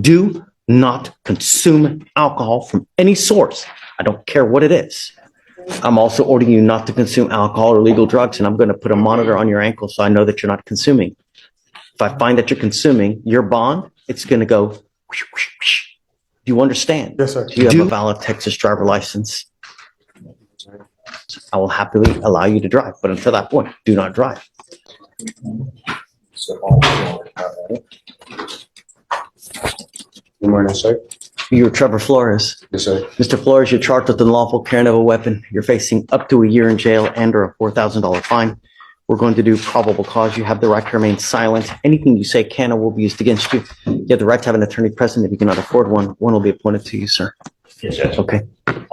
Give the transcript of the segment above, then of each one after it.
Do not consume alcohol from any source. I don't care what it is. I'm also ordering you not to consume alcohol or illegal drugs, and I'm going to put a monitor on your ankle so I know that you're not consuming. If I find that you're consuming, your bond, it's going to go whoosh, whoosh, whoosh. Do you understand? Yes, sir. Do you have a valid Texas driver license? I will happily allow you to drive, but until that point, do not drive. Good morning, sir. You're Trevor Flores. Yes, sir. Mr. Flores, you're charged with unlawful carrying of a weapon. You're facing up to a year in jail and or a $4,000 fine. We're going to do probable cause. You have the right to remain silent. Anything you say can or will be used against you. You have the right to have an attorney present. If you cannot afford one, one will be appointed to you, sir. Yes, Judge. Okay.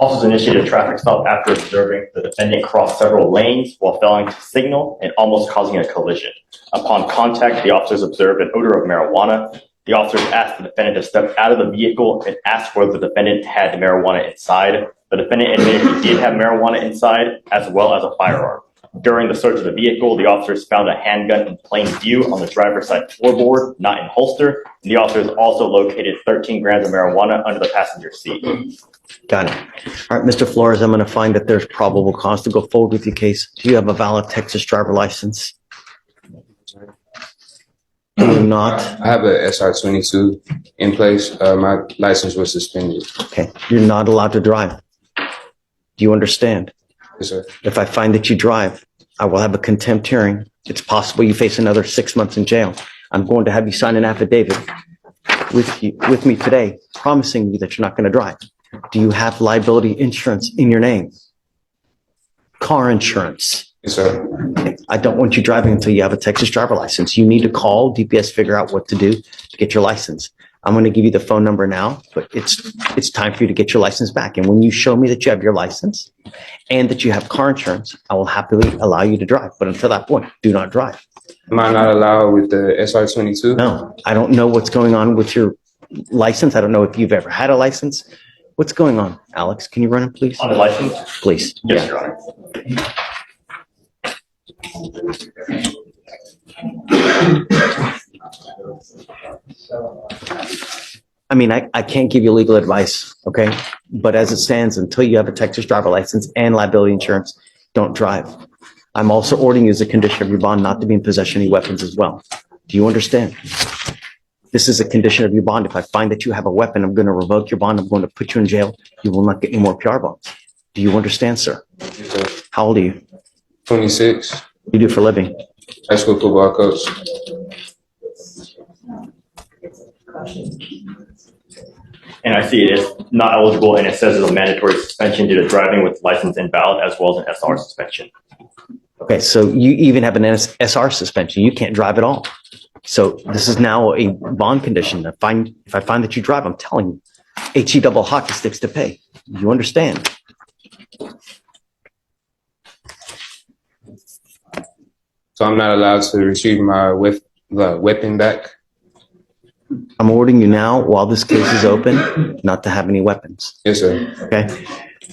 Officers initiated a traffic stop after observing the defendant cross several lanes while failing to signal and almost causing a collision. Upon contact, the officers observed an odor of marijuana. The officers asked the defendant to step out of the vehicle and asked whether the defendant had the marijuana inside. The defendant admitted he did have marijuana inside, as well as a firearm. During the search of the vehicle, the officers found a handgun in plain view on the driver's side floorboard, not in holster. The officers also located 13 grams of marijuana under the passenger seat. Got it. All right, Mr. Flores, I'm going to find that there's probable cause to go forward with your case. Do you have a valid Texas driver license? Do you not? I have a SR22 in place. My license was suspended. Okay. You're not allowed to drive. Do you understand? Yes, sir. If I find that you drive, I will have a contempt hearing. It's possible you face another 6 months in jail. I'm going to have you sign an affidavit with me today, promising you that you're not going to drive. Do you have liability insurance in your name? Car insurance. Yes, sir. Okay. I don't want you driving until you have a Texas driver license. You need to call DPS, figure out what to do to get your license. I'm going to give you the phone number now, but it's time for you to get your license back. And when you show me that you have your license and that you have car insurance, I will happily allow you to drive. But until that point, do not drive. Am I not allowed with the SR22? No, I don't know what's going on with your license. I don't know if you've ever had a license. What's going on, Alex? Can you run it, please? On the license? Please. Yes, Your Honor. I mean, I can't give you legal advice, okay? But as it stands, until you have a Texas driver license and liability insurance, don't drive. I'm also ordering you as a condition of your bond not to be in possession of any weapons as well. Do you understand? This is a condition of your bond. If I find that you have a weapon, I'm going to revoke your bond. I'm going to put you in jail. You will not get any more PR bonds. Do you understand, sir? Yes, sir. How old are you? 26. What do you do for a living? High school football coach. And I see it is not eligible, and it says it's a mandatory suspension due to driving with license invalid, as well as an SR suspension. Okay, so you even have an SR suspension. You can't drive at all. So this is now a bond condition. If I find that you drive, I'm telling you, HE double hockey sticks to pay. You understand? So I'm not allowed to retrieve my weapon back? I'm ordering you now, while this case is open, not to have any weapons. Yes, sir. Okay?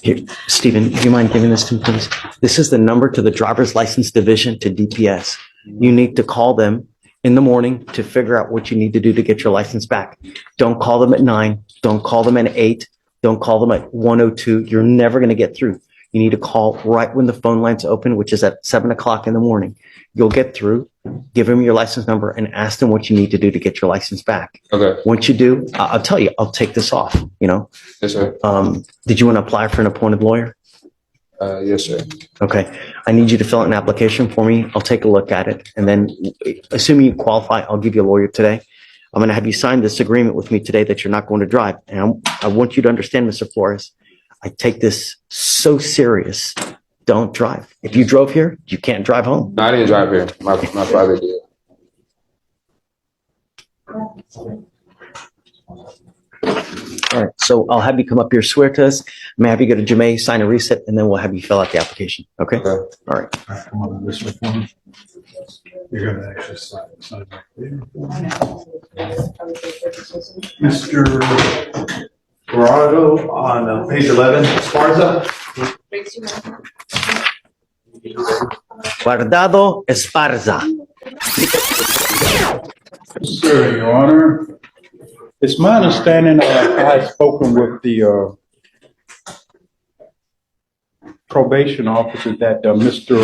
Here, Stephen, do you mind giving this to me, please? This is the number to the driver's license division to DPS. You need to call them in the morning to figure out what you need to do to get your license back. Don't call them at 9. Don't call them at 8. Don't call them at 1:02. You're never going to get through. You need to call right when the phone lines open, which is at 7 o'clock in the morning. You'll get through, give them your license number, and ask them what you need to do to get your license back. Okay. Once you do, I'll tell you, I'll take this off, you know? Yes, sir. Did you want to apply for an appointed lawyer? Yes, sir. Okay. I need you to fill out an application for me. I'll take a look at it. And then, assuming you qualify, I'll give you a lawyer today. I'm going to have you sign this agreement with me today that you're not going to drive. And I want you to understand, Mr. Flores, I take this so serious. Don't drive. If you drove here, you can't drive home. No, I didn't drive here. My father did. All right. So I'll have you come up here, swear to us. I'm going to have you go to Jamay, sign a reset, and then we'll have you fill out the application. Okay? Okay. All right. All right, come on, this way for me. You're going to actually sign right there. Mr. Corrado on page 11, Esparza. Guardado Esparza. Sir, Your Honor. It's my understanding, I had spoken with the probation officer that Mr.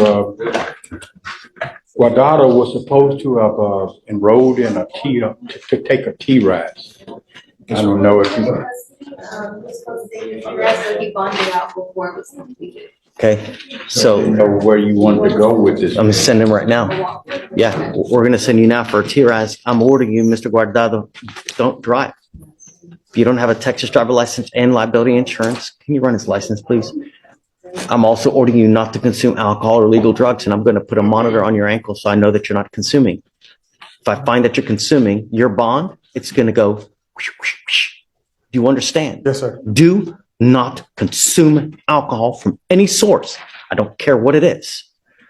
Guardado was supposed to have enrolled in to take a T-rise. I don't know if you. Was supposed to take the rest, but he bonded out before it was completed. Okay, I so don't know where you wanted to go with this. I'm gonna send him right now. Yeah, we're gonna send you now for a T-Rise. I'm ordering you, Mr. Guardado, don't drive. If you don't have a Texas driver license and liability insurance, can you run his license, please? I'm also ordering you not to consume alcohol or illegal drugs, and I'm gonna put a monitor on your ankle so I know that you're not consuming. If I find that you're consuming, your bond, it's gonna go whoosh, whoosh, whoosh. Do you understand? Yes, sir. Do not consume alcohol from any source. I don't care what it is.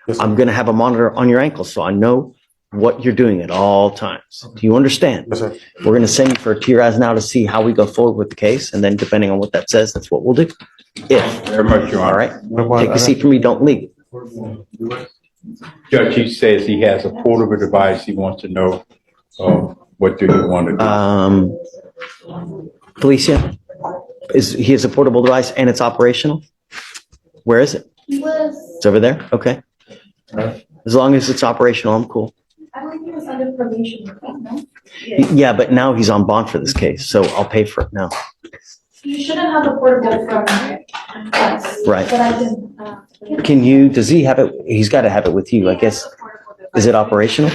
Yes, sir. I'm going to have a monitor on your ankle so I know what you're doing at all times. Do you understand? Yes, sir. We're going to send you for a TRAS now to see how we go forward with the case. And then depending on what that says, that's what we'll do. If, Very much, Your all Honor. right, take a seat for me. Don't leave. Judge, he says he has a portable device. He wants to know, what do you want to do? Felicia, he has a portable device and it's operational? Where is it? It's over there? Okay. As long as it's operational, I'm cool. I believe he was under probation, no? Yeah, but now he's on bond for this case, so I'll pay for it now. You shouldn't have a portable from us. Right. But I can, Can you, does he have it? He's got to have it with you, I guess. Is it operational?